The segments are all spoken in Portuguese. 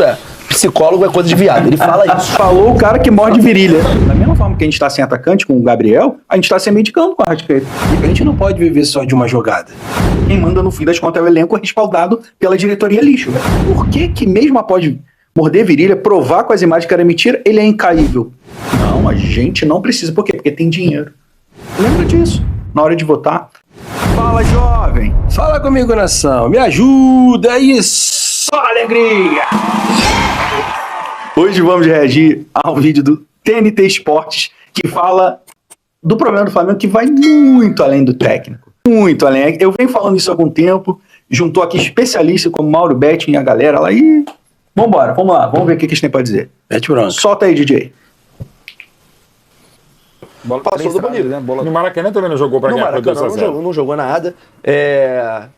isso é psicólogo é coisa de viado. Ele fala isso. Falou o cara que morde virilha. Da mesma forma que a gente tá sem atacante com o Gabriel, a gente tá sem meio de campo com a Arrascaeta. A gente não pode viver só de uma jogada. Quem manda no fim das contas é o elenco respaldado pela diretoria lixo. Por que mesmo após morder virilha, provar com as imagens que era mentira, ele é incaível? Não, a gente não precisa. Por quê? Porque tem dinheiro. Lembra disso. Na hora de votar. Fala, jovem. Fala comigo, nação. Me ajuda. Isso. Só alegria. Hoje vamos reagir ao vídeo do TNT Esportes, que fala do problema do Flamengo, que vai muito além do técnico. Muito além. Eu venho falando isso há algum tempo, juntou aqui especialistas como Mauro Betting e a galera lá e... Vambora, vamos lá, vamos ver o que eles têm pra dizer. Mete bronca. Solta aí, DJ. Bola Passou do Bonito, né? No Maracanã também não jogou pra ganhar por 2-0. Não jogou nada.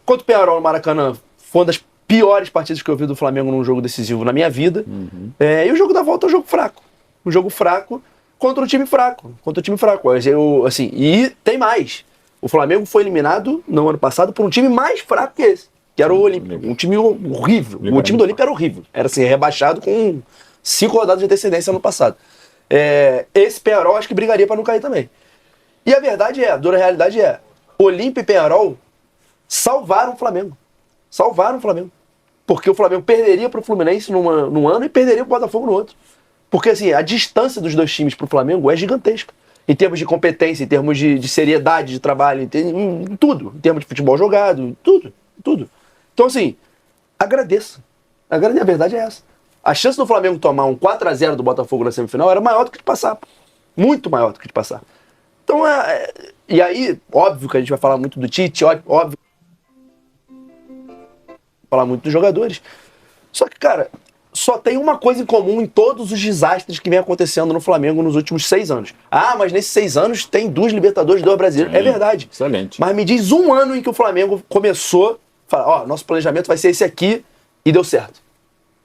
Contra o Peñarol no Maracanã, foi uma das piores partidas que eu vi do Flamengo num jogo decisivo na minha vida. E o jogo da volta é um jogo fraco. Um jogo fraco contra um time fraco. E tem mais. O Flamengo foi eliminado no ano passado por um time mais fraco que esse, que era o Olímpia. Um time horrível. O time do Olímpia era horrível. Era assim, rebaixado com 5 rodadas de antecedência no passado. Esse Peñarol acho que brigaria para não cair também. E a verdade a dura realidade Olímpia e Peñarol salvaram o Flamengo. Porque o Flamengo perderia para o Fluminense num ano e perderia para o Botafogo no outro. Porque assim, a distância dos dois times para o Flamengo é gigantesca. Em termos de competência, em termos de seriedade de trabalho, em tudo. Em termos de futebol jogado, tudo. Então assim, agradeça. A verdade é essa. A chance do Flamengo tomar um 4-0 do Botafogo na semifinal era maior do que de passar. Muito maior do que de passar. Então, e aí, óbvio que a gente vai falar muito do Tite, óbvio falar muito dos jogadores. Só que, cara, só tem uma coisa em comum em todos os desastres que vem acontecendo no Flamengo nos últimos 6 anos. Mas nesses 6 anos tem 2 Libertadores e 2 Brasileiros. É verdade. Excelente. Mas me diz um ano em que o Flamengo começou a falar, nosso planejamento vai ser esse aqui e deu certo.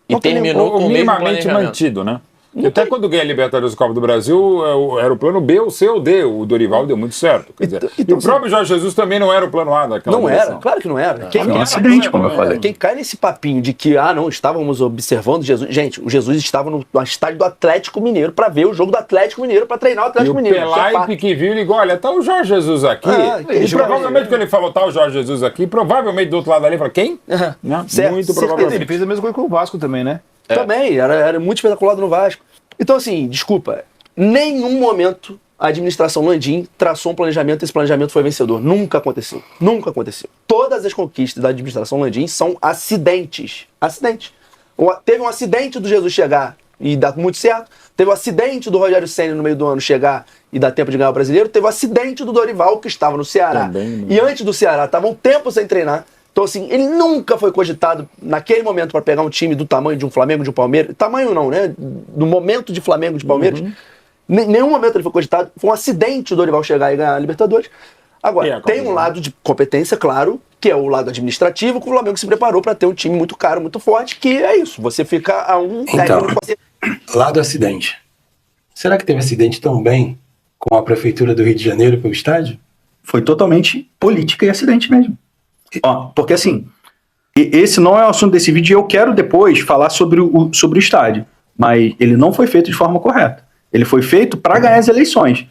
E terminou com o minimamente mantido, né? Até quando ganha a Libertadores e Copa do Brasil, era o plano B, o C ou D. O Dorival deu muito certo. Quer dizer, e o próprio Jorge Jesus também não era o plano A daquela Não direção. era, claro que não era. Foi um acidente, como eu falei. Quem cai nesse papinho de que, não, estávamos observando Jesus. Gente, o Jesus estava no estádio do Atlético Mineiro para ver o jogo do Atlético Mineiro, para treinar o Atlético Mineiro. E o Pelaipe que viu e ligou, olha, tá o Jorge Jesus aqui. E provavelmente quando ele falou, tá o Jorge Jesus aqui, provavelmente do outro lado ali, ele falou, quem? Certo, muito provavelmente. Ele fez a mesma coisa com o Vasco também, né? Também, era muito espetaculado no Vasco. Então, assim, desculpa, nenhum momento a administração Landim traçou um planejamento e esse planejamento foi vencedor. Nunca aconteceu. Todas as conquistas da administração Landim são acidentes. Teve um acidente do Jesus chegar e dar muito certo. Teve um acidente do Rogério Ceni no meio do ano chegar e dar tempo de ganhar o Brasileiro. Teve um acidente do Dorival, que estava no Ceará. Também, e antes do Ceará, estava um tempo sem treinar. Então, assim, ele nunca foi cogitado naquele momento para pegar um time do tamanho de um Flamengo, de um Palmeiras. Tamanho não, né? No momento de Flamengo, de Palmeiras. Nenhum momento ele foi cogitado. Foi um acidente o Dorival chegar e ganhar a Libertadores. Agora, tem um lado de competência, claro, que é o lado administrativo, que o Flamengo se preparou para ter um time muito caro, muito forte, que é isso. Você fica a um técnico. Lá do acidente. Será que teve acidente também com a Prefeitura do Rio de Janeiro pelo estádio? Foi totalmente política e acidente mesmo. Porque assim, esse não é o assunto desse vídeo e eu quero depois falar sobre o estádio, mas ele não foi feito de forma correta. Ele foi feito para ganhar as eleições,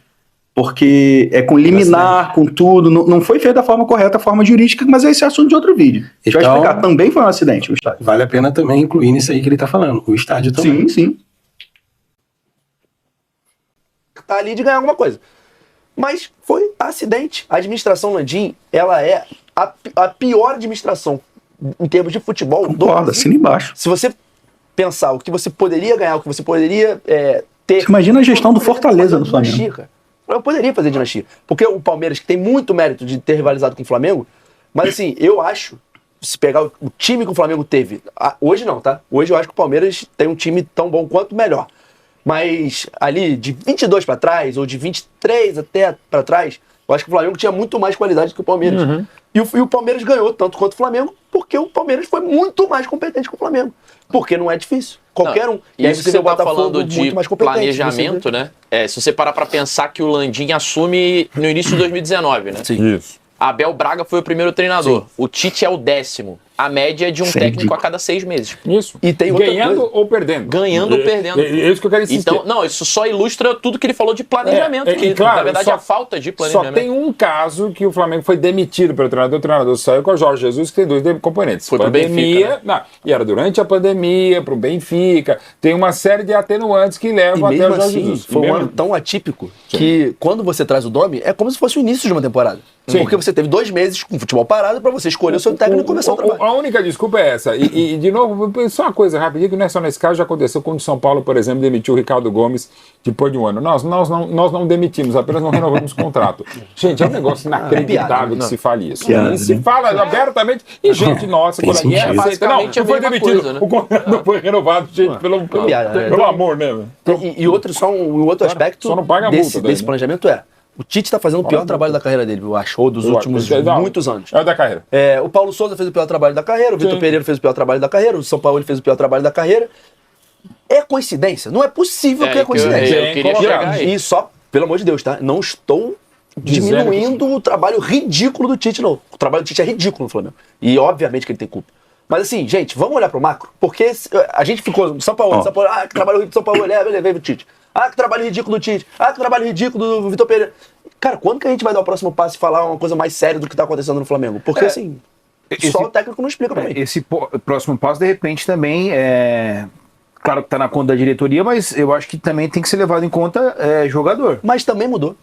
porque é com liminar, com tudo, não foi feito da forma correta, a forma jurídica, mas esse é assunto de outro vídeo. A gente vai explicar, também foi um acidente o estádio. Vale a pena também incluir nisso aí que ele está falando, o estádio também. Sim. Tá ali de ganhar alguma coisa. Mas foi acidente. A administração Landim, ela é a pior administração em termos de futebol. Concordo, assina embaixo. Se você pensar o que você poderia ganhar, o que você poderia ter... Você imagina a gestão do Fortaleza no Flamengo. Eu poderia fazer dinastia. Porque o Palmeiras, que tem muito mérito de ter rivalizado com o Flamengo, mas assim, eu acho, se pegar o time que o Flamengo teve... Hoje não, tá? Hoje eu acho que o Palmeiras tem um time tão bom quanto melhor. Mas ali, de 22 para trás, ou de 23 até para trás, eu acho que o Flamengo tinha muito mais qualidade do que o Palmeiras. E o Palmeiras ganhou tanto quanto o Flamengo, porque o Palmeiras foi muito mais competente que o Flamengo. Porque não é difícil. Qualquer um. E aí você tá falando de mais planejamento, né? Se você parar pra pensar que o Landim assume no início de 2019, né? Sim. Isso. Abel Braga foi o primeiro treinador. Sim. O Tite é o 10º. a média de um Sim. técnico a cada 6 meses. Isso. E tem outra ganhando coisa. ou perdendo. Ganhando ou perdendo. É isso que eu quero insistir. Então, não, isso só ilustra tudo que ele falou de planejamento. E claro, na verdade, só- a falta de Só planejamento. tem um caso que o Flamengo foi demitido pelo treinador. O treinador saiu com o Jorge Jesus, que tem 2 componentes. Foi pro Benfica, né? Não, e era durante a pandemia, pro Benfica. Tem uma série de atenuantes que E levam até mesmo o Jorge assim, Jesus. foi um Mesmo- ano tão atípico que quando você traz o Domi, é como se fosse o início de uma temporada. Sim. Porque você teve 2 meses com o futebol parado pra você escolher o seu técnico e começar o trabalho. A única desculpa é essa. E, de novo, só uma coisa rapidinho, que não é só nesse caso, já aconteceu quando o São Paulo, por exemplo, demitiu o Ricardo Gomes depois de um ano. Nós não demitimos, apenas não renovamos o contrato. Gente, é um negócio inacreditável piada, que não. se fale isso. Piada, E se né? fala abertamente, e gente nossa, Tem coleguinha, sentido. aceita. Não, Basicamente é a não foi mesma demitido, coisa, né? o contrato não foi renovado, gente, pelo piada, né? amor, né? E outro, só um outro aspecto só não paga a multa desse, daí, desse né? planejamento é: o Tite está fazendo o pior trabalho da carreira dele, eu acho, ou dos últimos Não, muitos anos. É o da carreira. O Paulo Souza fez o pior trabalho da carreira, o Vitor Sim. Pereira fez o pior trabalho da carreira, o São Paulo fez o pior trabalho da carreira. É coincidência? Não é possível que é coincidência. eu queria Bem chegar aí. E só, pelo amor de Deus, tá? Não estou Dizendo diminuindo o trabalho ridículo do Tite, não. O trabalho do Tite é ridículo no Flamengo. E obviamente que ele tem culpa. Mas assim, gente, vamos olhar pro macro, porque a gente ficou São Paulo, que trabalho ridículo do São Paulo, veio o Tite. Que trabalho ridículo do Tite. Que trabalho ridículo do Vitor Pereira. Cara, quando que a gente vai dar o próximo passo e falar uma coisa mais séria do que tá acontecendo no Flamengo? Porque assim, só o técnico não explica pra mim. Esse próximo passo, de repente, também é. Claro que tá na conta da diretoria, mas eu acho que também tem que ser levado em conta jogador. Mas também mudou.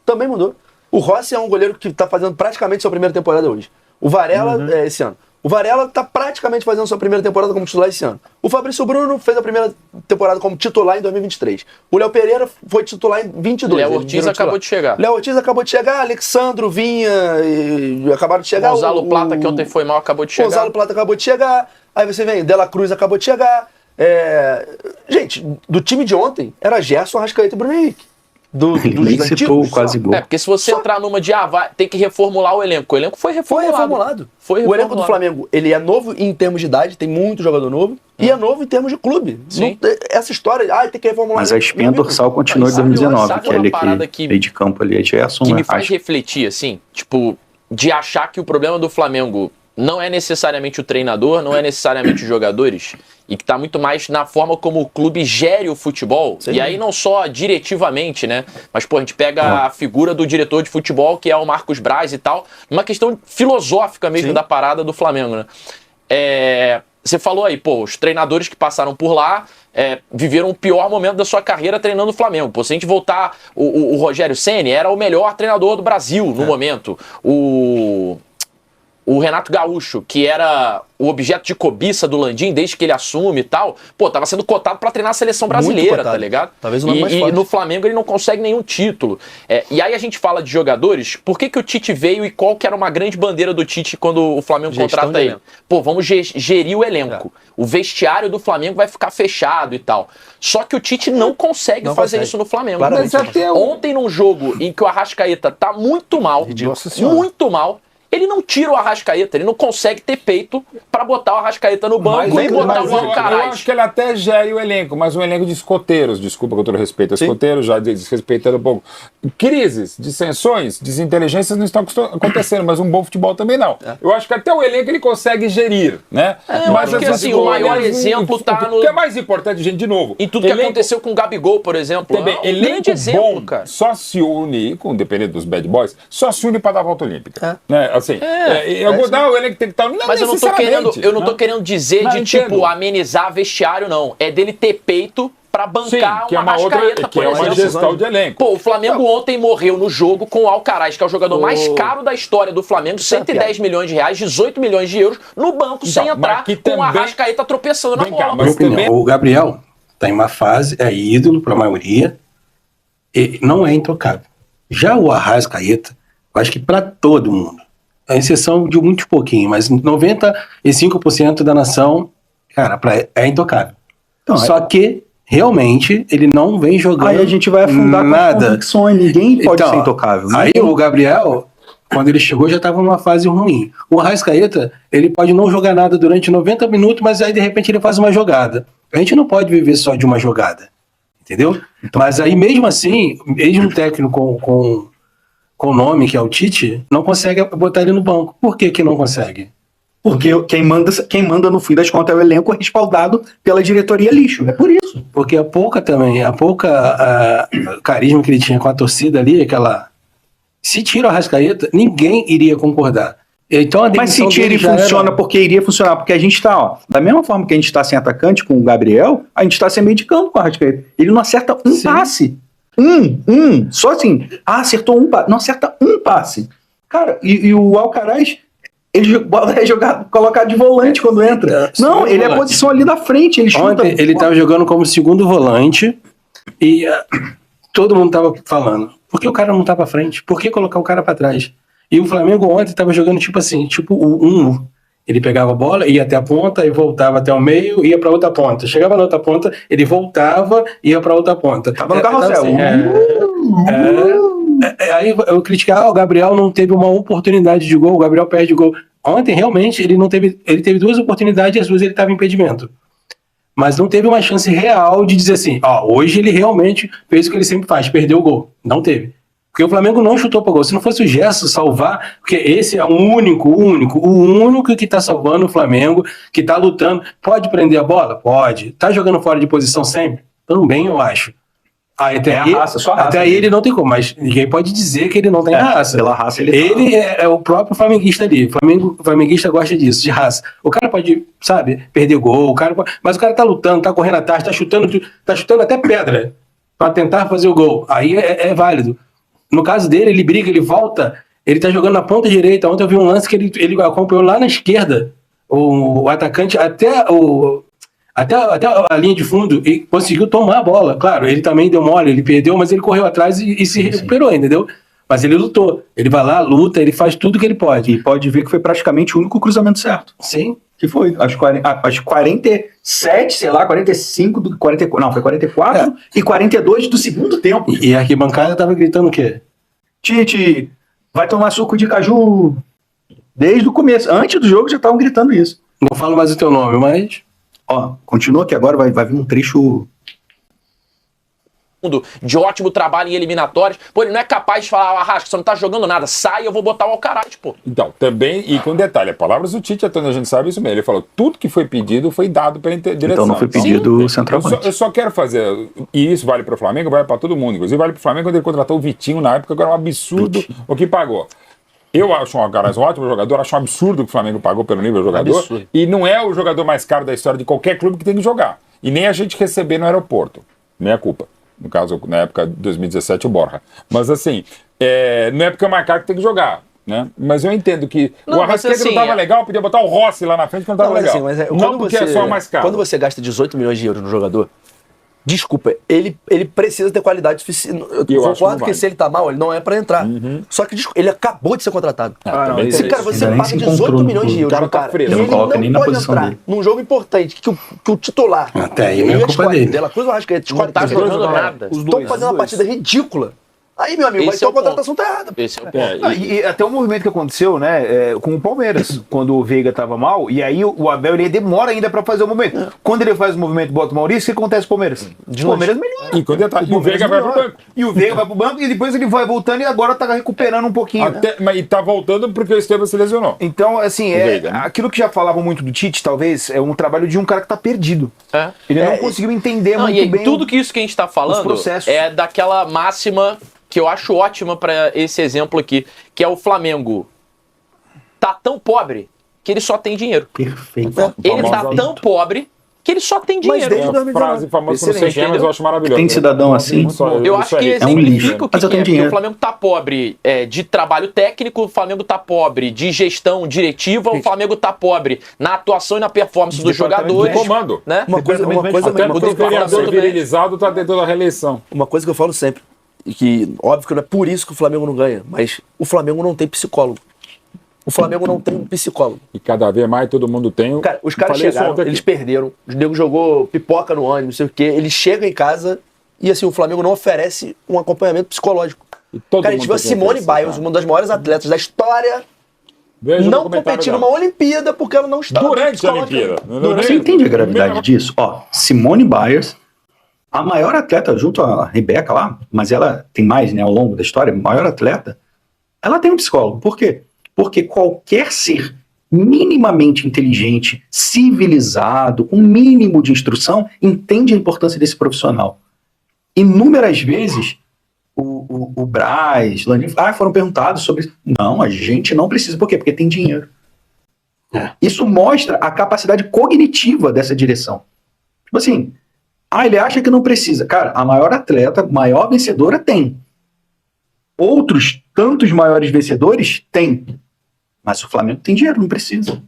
Também mudou. O Rossi é um goleiro que tá fazendo praticamente sua primeira temporada hoje. O Varela, esse ano. O Varela tá praticamente fazendo sua primeira temporada como titular esse ano. O Fabrício Bruno fez a primeira temporada como titular em 2023. O Léo Pereira foi titular em 22. Léo ele Ortiz virou acabou titular. de chegar. Léo Ortiz acabou de chegar, Alexandro Vinha acabaram de chegar. Gonzalo Plata, que ontem foi mal, acabou de chegar. Gonzalo Plata acabou de chegar. Aí você vem, Dela Cruz acabou de chegar. Gente, do time de ontem era Gerson, Arrascaeta e Bruno Henrique. Dos Nem citou antigos, quase gol. Porque se você entrar numa de tem que reformular o elenco foi Foi reformulado. reformulado. Foi O elenco do reformulado. Flamengo, ele é novo em termos de idade, tem muito jogador novo, e é novo em termos de clube. Sim. Não- essa história, tem que reformular. Mas a espinha Meu amigo, dorsal continua em sabe 2019, sabe que é uma ali parada que que- meio de campo ali é Gerson, Que né? me faz Acho. refletir, assim, tipo, de achar que o problema do Flamengo não é necessariamente o treinador, não é necessariamente os jogadores, e que tá muito mais na forma como o clube gere o futebol, Sim. e aí não só diretivamente, né, mas, pô, a gente pega a figura do diretor de futebol, que é o Marcos Braz e tal, uma questão filosófica mesmo Sim. da parada do Flamengo, né. Você falou aí, pô, os treinadores que passaram por lá viveram o pior momento da sua carreira treinando o Flamengo. Pô, se a gente voltar, o Rogério Ceni era o melhor treinador do Brasil no momento. O Renato Gaúcho, que era o objeto de cobiça do Landim desde que ele assume e tal, pô, tava sendo cotado pra treinar a seleção brasileira, cotado. tá ligado? Talvez o nome mais E forte. no Flamengo ele não consegue nenhum título. E aí a gente fala de jogadores, por que o Tite veio e qual que era uma grande bandeira do Tite quando o Flamengo Gestão contrata de ele? elenco. Pô, vamos gerir o elenco. O vestiário do Flamengo vai ficar fechado e tal. Só que o Tite não consegue Não fazer consegue. isso no Flamengo. Claramente Mas não até ontem num jogo em que o Arrascaeta tá muito mal, Nossa Senhora. muito mal, ele não tira o Arrascaeta, ele não consegue ter peito pra botar o Arrascaeta no banco e botar o eu Alcaraz. acho que ele até gere o elenco, mas um elenco de escoteiros, desculpa com todo respeito a Sim. escoteiros, já desrespeitando um pouco. Crises, dissensões, desinteligências não estão acontecendo, mas um bom futebol também não. Eu acho que até o elenco ele consegue gerir, né? eu acho que, assim, o maior exemplo tá no- O que é mais importante, gente, de novo. Em tudo que elenco- aconteceu com o Gabigol, por exemplo. Também, É um elenco grande exemplo, bom cara. só se une, com dependendo dos bad boys, só se une para dar a volta olímpica. Né? Assim, eu vou dar o elenco que tem que estar. Não, Mas eu não tô necessariamente, né? querendo dizer Não, de, entendo. tipo, amenizar vestiário, não. É dele ter peito pra Sim, bancar que é uma uma outra, Arrascaeta, que por é uma exemplo. gestão de elenco. Pô, o Flamengo ontem morreu no jogo com o Alcaraz, que é o jogador mais caro da história do Flamengo, Isso é 110 milhões de reais, 18 milhões de euros, no banco, sem mas entrar, que com o também- Arrascaeta tropeçando na Vem cá, bola. mas Minha opinião, também- o Gabriel tá em uma fase, é ídolo para a maioria, e não é intocável. Já o Arrascaeta, eu acho que para todo mundo, a exceção de muito pouquinho, mas 95% da nação, cara, é intocável. Então, Só que, realmente, ele não vem jogando Aí a gente vai afundar com nada. convicções, ninguém pode Então, ser intocável. Aí o Gabriel, quando ele chegou, já estava numa fase ruim. O Arrascaeta, ele pode não jogar nada durante 90 minutos, mas aí de repente ele faz uma jogada. A gente não pode viver só de uma jogada, entendeu? Mas aí mesmo assim, mesmo um técnico com o nome, que é o Tite, não consegue botar ele no banco. Por que que não consegue? Porque quem manda no fim das contas é o elenco respaldado pela diretoria lixo. É por isso. Porque a pouca carisma que ele tinha com a torcida ali, se tira o Arrascaeta, ninguém iria concordar. Então, Mas se demissão tira dele e já funciona, era- porque iria funcionar. Porque a gente está, da mesma forma que a gente está sem atacante com o Gabriel, a gente está sem meio de campo com o Arrascaeta. Ele não acerta um Sim. passe. Só assim. Acertou um passe. Não acerta um passe. Cara, e o Alcaraz, ele é colocado de volante quando entra. Não, segundo ele é a volante. posição ali da frente. Ele chuta. Ontem ele estava jogando como segundo volante e todo mundo estava falando, por que o cara não tá pra frente? Por que colocar o cara pra trás? E o Flamengo ontem estava jogando tipo assim, tipo o 1. Ele pegava a bola, ia até a ponta e voltava até o meio, ia pra outra ponta. Chegava na outra ponta, ele voltava, ia pra outra ponta. Tava no carrossel. Aí eu criticava, o Gabriel não teve uma oportunidade de gol, o Gabriel perde gol. Ontem, realmente, ele teve 2 oportunidades e as 2 ele estava em impedimento. Mas não teve uma chance real de dizer assim, hoje ele realmente fez o que ele sempre faz, perdeu o gol. Não teve. Porque o Flamengo não chutou para gol. Se não fosse o Gerson salvar, porque esse é o único que está salvando o Flamengo, que está lutando. Pode prender a bola? Pode. Tá jogando fora de posição sempre? Também eu acho. Até a aí, raça, só a raça até aí dele. ele não tem como, mas ninguém pode dizer que ele não tem raça. Pela raça ele Ele é o próprio flamenguista ali. O flamenguista gosta disso, de raça. O cara pode, sabe, perder gol, mas o cara tá lutando, tá correndo atrás, tá chutando até pedra pra tentar fazer o gol. Aí é válido. No caso dele, ele briga, ele volta, ele tá jogando na ponta direita. Ontem eu vi um lance que ele acompanhou lá na esquerda o atacante até a linha de fundo e conseguiu tomar a bola. Claro, ele também deu mole, ele perdeu, mas ele correu atrás e se recuperou, entendeu? Mas ele lutou. Ele vai lá, luta, ele faz tudo que ele pode. E pode ver que foi praticamente o único cruzamento certo. Sim. Que foi, acho 47, sei lá, 45 do 44, não, foi 44 e 42 do segundo tempo. E a arquibancada tava gritando o quê? Tite, vai tomar suco de caju. Desde o começo, antes do jogo já estavam gritando isso. Não falo mais o teu nome, mas... Ó, continua que agora vai vir um trecho. De ótimo trabalho em eliminatórias. Pô, ele não é capaz de falar, Arrasca, você não tá jogando nada, sai, eu vou botar o Alcaraz, pô. Então, também, e com detalhe, palavras do Tite, até a gente sabe isso mesmo. Ele falou, tudo que foi pedido foi dado pela direção. Então não foi pedido o centroavante. Eu só quero fazer, e isso vale para o Flamengo, vale para todo mundo. Inclusive vale para o Flamengo quando ele contratou o Vitinho na época, que era um absurdo o que pagou. Eu acho o Alcaraz um ótimo jogador, acho um absurdo o que o Flamengo pagou pelo nível do jogador. Absurdo. E não é o jogador mais caro da história de qualquer clube que tem que jogar. E nem a gente receber no aeroporto. Nem a culpa. No caso, na época de 2017, o Borja. Mas assim, não é porque é mais caro que tem que jogar. Né? Mas eu entendo que Não, o Arrascaeta mas assim, não estava legal, podia botar o Rossi lá na frente que não estava legal. Não porque é só mais caro. Quando você gasta 18 milhões de euros no jogador, desculpa, ele precisa ter qualidade suficiente. Eu acho que concordo não que vai. se ele tá mal, ele não é pra entrar. Só que ele acabou de ser contratado. Também não, Você, tem cara, isso. você Ainda nem paga se 18 encontrou milhões de no euros cara no tá cara. fresco. E Eu não ele coloco não nem na pode posição entrar dele. num jogo importante, que o titular. Até aí não é e culpa as dele. Dela Cruz, eu acho que Não tá jogando nada. Estão fazendo uma partida ridícula. Aí, meu amigo, vai Esse ter é uma o ponto. contratação tá errada. Esse é o ponto. E até o movimento que aconteceu, né, com o Palmeiras, quando o Veiga tava mal, e aí o Abel ele demora ainda pra fazer o movimento. Quando ele faz o movimento e bota o Maurício, o que acontece com o Palmeiras? O Palmeiras melhora. E, quando e o Veiga vai pro banco. E o Veiga vai pro banco e depois ele vai voltando e agora tá recuperando um pouquinho. Mas e tá voltando porque o Estevam se lesionou. Então, assim, Veiga, né? aquilo que já falavam muito do Tite, talvez, é um trabalho de um cara que tá perdido. É. Ele não conseguiu entender Não, muito e aí, bem tudo que isso que a gente tá falando processos. é daquela máxima que eu acho ótima pra esse exemplo aqui, que é o Flamengo tá tão pobre que ele só tem dinheiro. Perfeito. Ele tá famosa- tão pobre que ele só tem Mas dinheiro. desde É a 2019. frase famosa que não Excelente, sei quem, mas eu acho maravilhoso. Tem cidadão assim? Eu acho que É um lixo. exemplifica o que Mas eu é, tenho porque dinheiro. o Flamengo tá pobre de trabalho técnico, o Flamengo tá pobre de gestão diretiva, o Flamengo tá pobre na atuação e na performance dos departamento jogadores. do comando. Né? Uma coisa Até porque o vereador virilizado tá tentando a reeleição. Uma coisa que eu falo sempre, e que óbvio que não é por isso que o Flamengo não ganha, mas o Flamengo não tem psicólogo. O Flamengo não tem um psicólogo. E cada vez mais todo mundo tem. Cara, os caras Falei isso chegaram, ontem aqui. eles perderam, o nego jogou pipoca no ônibus, não sei o quê, eles chegam em casa e assim, o Flamengo não oferece um acompanhamento psicológico. E todo Cara, a mundo gente viu a tem Simone esse, Biles, cara. uma das maiores atletas da história, Veja o não documentário competir dela. numa Olimpíada porque ela não estava bem Durante a psicologicamente. Olimpíada. Você entende a gravidade disso? Ó, Simone Biles, a maior atleta, junto à Rebeca lá, mas ela tem mais, né, ao longo da história, maior atleta, ela tem um psicólogo. Por quê? Porque qualquer ser minimamente inteligente, civilizado, com um mínimo de instrução, entende a importância desse profissional. Inúmeras vezes, o Braz, foram perguntados sobre isso. Não, a gente não precisa. Por quê? Porque tem dinheiro. Isso mostra a capacidade cognitiva dessa direção. Tipo assim, ele acha que não precisa. Cara, a maior atleta, maior vencedora tem. Outros tantos maiores vencedores tem. Mas o Flamengo tem dinheiro, não precisa.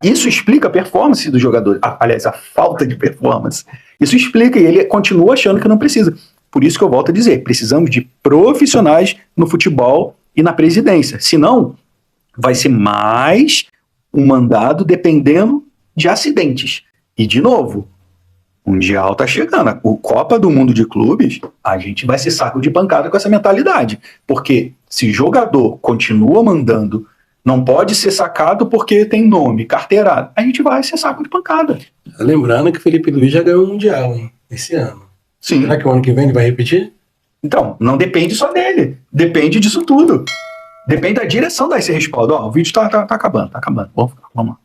Isso explica a performance do jogador. Aliás, a falta de performance. Isso explica, e ele continua achando que não precisa. Por isso que eu volto a dizer, precisamos de profissionais no futebol e na presidência. Senão, vai ser mais um mandado dependendo de acidentes. E, de novo, o Mundial tá chegando. O Copa do Mundo de Clubes, a gente vai ser saco de pancada com essa mentalidade. Porque se jogador continua mandando, não pode ser sacado porque tem nome, carteirada, a gente vai ser saco de pancada. Lembrando que o Felipe Luiz já ganhou o Mundial, hein, esse ano. Sim. Será que o ano que vem ele vai repetir? Então, não depende só dele. Depende disso tudo. Depende da direção dar esse respaldo. O vídeo tá acabando, Vamos lá.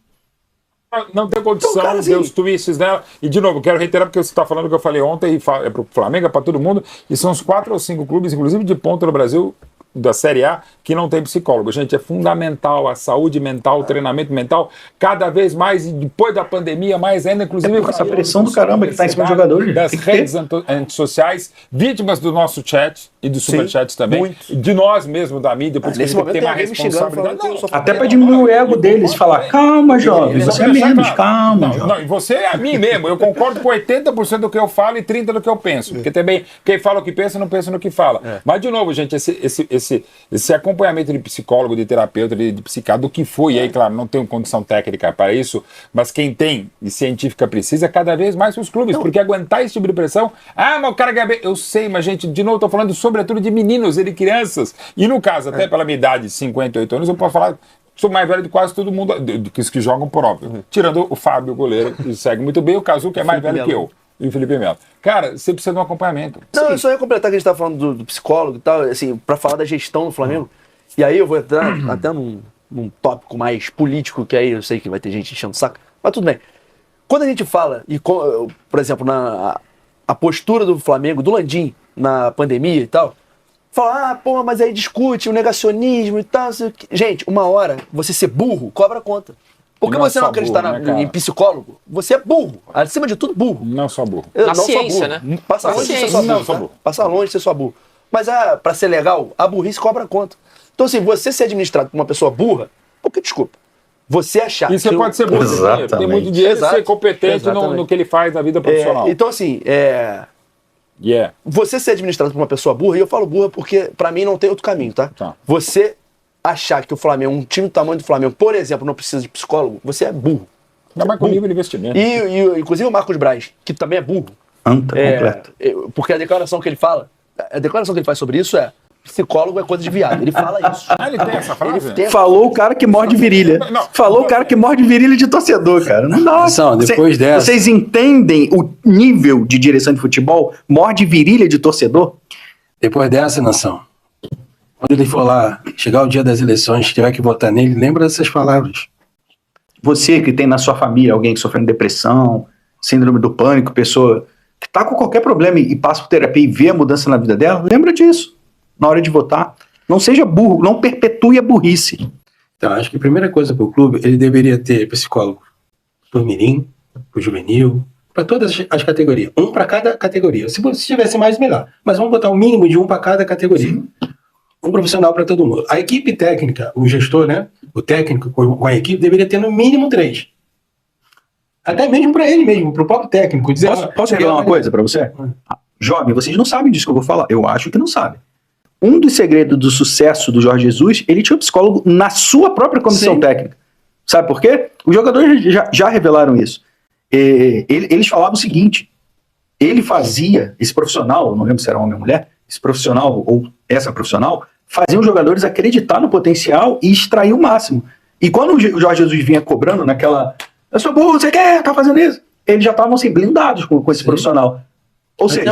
Não tem condição, Então, cara, assim, deu os twists dela. E, de novo, quero reiterar porque você está falando o que eu falei ontem, é para o Flamengo, é para todo mundo, e são os 4 ou 5 clubes, inclusive de ponta no Brasil, da Série A, que não tem psicólogo. Gente, é fundamental a saúde mental, o treinamento mental, cada vez mais, e depois da pandemia, mais ainda, inclusive... Com essa pressão do caramba que tá em cima dos jogadores. Das redes antissociais, vítimas do nosso chat e dos superchats também, muito. de nós mesmos, da mídia, por isso que a gente tem uma responsabilidade. Até para diminuir o ego deles, falar, calma, jovem, você é menos, calma. Não, e você é a mim mesmo. Eu concordo com 80% do que eu falo e 30% do que eu penso. Porque também quem fala o que pensa não pensa no que fala. Mas, de novo, gente, esse acompanhamento de psicólogo, de terapeuta, de psiquiatra, do que foi, e aí, claro, não tenho condição técnica para isso, mas quem tem e científica precisa, cada vez mais os clubes, porque aguentar esse tipo de pressão, mas o cara ganha bem. Eu sei, mas, gente, de novo, estou falando sobretudo de meninos e de crianças. E no caso, até pela minha idade, 58 anos, eu posso falar. Sou mais velho de quase todo mundo, dos que jogam por óbvio. Tirando o Fábio, o goleiro, que segue muito bem, o Cazu, que é mais velho que eu. E o Felipe Melo. Cara, você precisa de um acompanhamento. Não, eu só ia completar que a gente tá falando do psicólogo e tal, assim, pra falar da gestão do Flamengo. E aí eu vou entrar até num tópico mais político, que aí eu sei que vai ter gente enchendo o saco, mas tudo bem. Quando a gente fala, por exemplo, a postura do Flamengo, do Landim, na pandemia e tal, fala, mas aí discute o negacionismo e tal. Gente, uma hora você ser burro cobra conta. Porque você não acreditar em psicólogo, você é burro. Acima de tudo, burro. Não só burro. Na ciência, né? Passa longe de ser só burro. Tá? Passa longe de ser só burro. Mas pra ser legal, a burrice cobra conta. Então, assim, você ser administrado por uma pessoa burra, porque, desculpa, você achar... E você pode ser burro, tem muito dinheiro, ser competente no que ele faz na vida profissional. Então, assim, você ser administrado por uma pessoa burra, e eu falo burra porque, pra mim, não tem outro caminho, tá? Você achar que o Flamengo, um time do tamanho do Flamengo, por exemplo, não precisa de psicólogo, você é burro. Ainda mais com nível de investimento. E inclusive o Marcos Braz, que também é burro. Completo. Porque a declaração que ele faz sobre isso é: psicólogo é coisa de viado. Ele fala isso. Ele tem essa frase? Falou o cara que morde virilha. Falou o cara que morde virilha de torcedor, cara. Não dá. Depois dessa... Vocês entendem o nível de direção de futebol? Morde virilha de torcedor? Depois dessa, Nação, quando ele for lá, chegar o dia das eleições, tiver que votar nele, lembra dessas palavras. Você que tem na sua família alguém sofrendo depressão, síndrome do pânico, pessoa que tá com qualquer problema e passa por terapia e vê a mudança na vida dela, lembra disso na hora de votar. Não seja burro, não perpetue a burrice. Então, acho que a primeira coisa para o clube, ele deveria ter psicólogo pro mirim, pro juvenil, para todas as categorias. Um para cada categoria. Se tivesse mais, melhor. Mas vamos botar o mínimo de um para cada categoria. Sim. Um profissional para todo mundo. A equipe técnica, o gestor, né? O técnico com a equipe deveria ter no mínimo 3. Até mesmo para ele mesmo, para o próprio técnico. Dizer, posso revelar uma coisa para você? Jovem, vocês não sabem disso que eu vou falar. Eu acho que não sabem. Um dos segredos do sucesso do Jorge Jesus, ele tinha um psicólogo na sua própria comissão técnica. Sabe por quê? Os jogadores já revelaram isso. Eles falavam o seguinte: ele fazia, esse profissional, não lembro se era homem ou mulher, esse profissional ou essa profissional, fazia os jogadores acreditar no potencial e extrair o máximo. E quando o Jorge Jesus vinha cobrando naquela, eu sou burro, você quer, tá fazendo isso? Eles já estavam assim, blindados com esse profissional. Ou seja,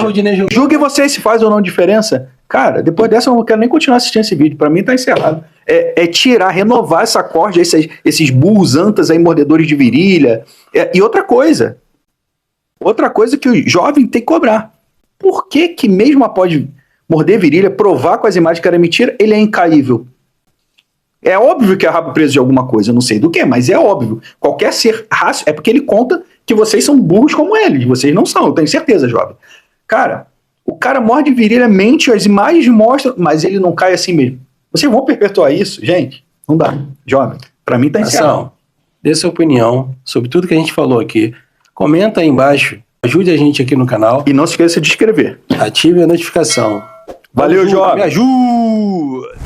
julgue vocês se faz ou não diferença. Cara, depois dessa eu não quero nem continuar assistindo esse vídeo. Pra mim tá encerrado. É tirar, renovar essa corda, esses burros antas aí, mordedores de virilha. E outra coisa que o jovem tem que cobrar. Por que mesmo após morder virilha, provar com as imagens que era mentira, ele é incaível? É óbvio que é rabo preso de alguma coisa, eu não sei do que, mas é óbvio. Qualquer ser raço, é porque ele conta que vocês são burros como ele. Vocês não são, eu tenho certeza, jovem. Cara, o cara morde virilha, mente, as imagens mostram, mas ele não cai assim mesmo. Vocês vão perpetuar isso? Gente, não dá. Jovem, pra mim tá encerrado. Nação, dê sua opinião sobre tudo que a gente falou aqui. Comenta aí embaixo, ajude a gente aqui no canal. E não se esqueça de inscrever. Ative a notificação. Valeu, jovem. Me ajuda!